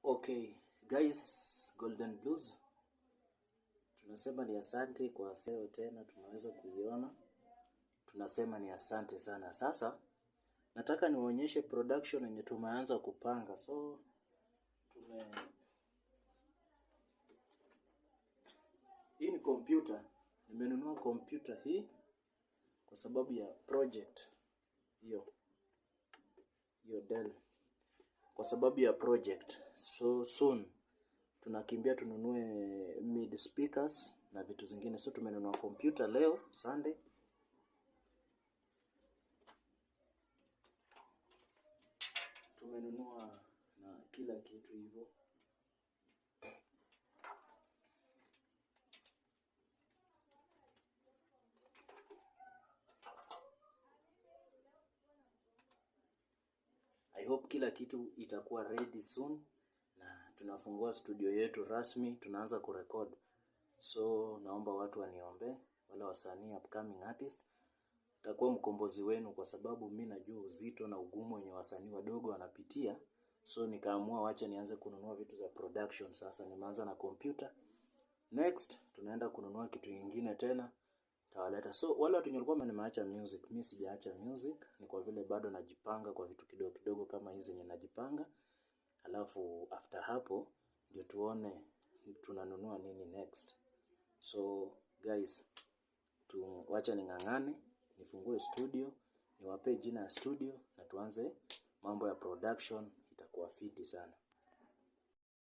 Okay, guys, Golden Blues. Tunasema ni asante kwa seo tena tunaweza kuiona. Tunasema ni asante sana. Sasa nataka niwaonyeshe production yenye tumeanza kupanga. So hii ni computer. Nimenunua computer hii kwa sababu ya project. Hiyo Dell. Kwa sababu ya project. So soon tunakimbia tununue mid speakers na vitu zingine. So tumenunua computer leo Sunday. Tumenunua na kila kitu hivyo. I hope kila kitu itakuwa ready soon na tunafungua studio yetu rasmi, tunaanza kurekod. So naomba watu waniombee, wale wasanii upcoming artist. Nitakuwa mkombozi wenu kwa sababu mimi najua uzito na ugumu wenye wasanii wadogo wanapitia. So nikaamua wacha nianze kununua vitu za production. Sasa nimeanza na computer. Next tunaenda kununua kitu kingine tena tawaleta. So wale watu walikuwa nimeacha music, mimi sijaacha music, ni kwa vile bado najipanga kwa vitu kidogo kidogo kama hizi zenye najipanga. Alafu after hapo ndio tuone tunanunua nini next. So guys, wacha ning'ang'ane, nifungue studio, niwape jina ya studio na tuanze mambo ya production, itakuwa fiti sana.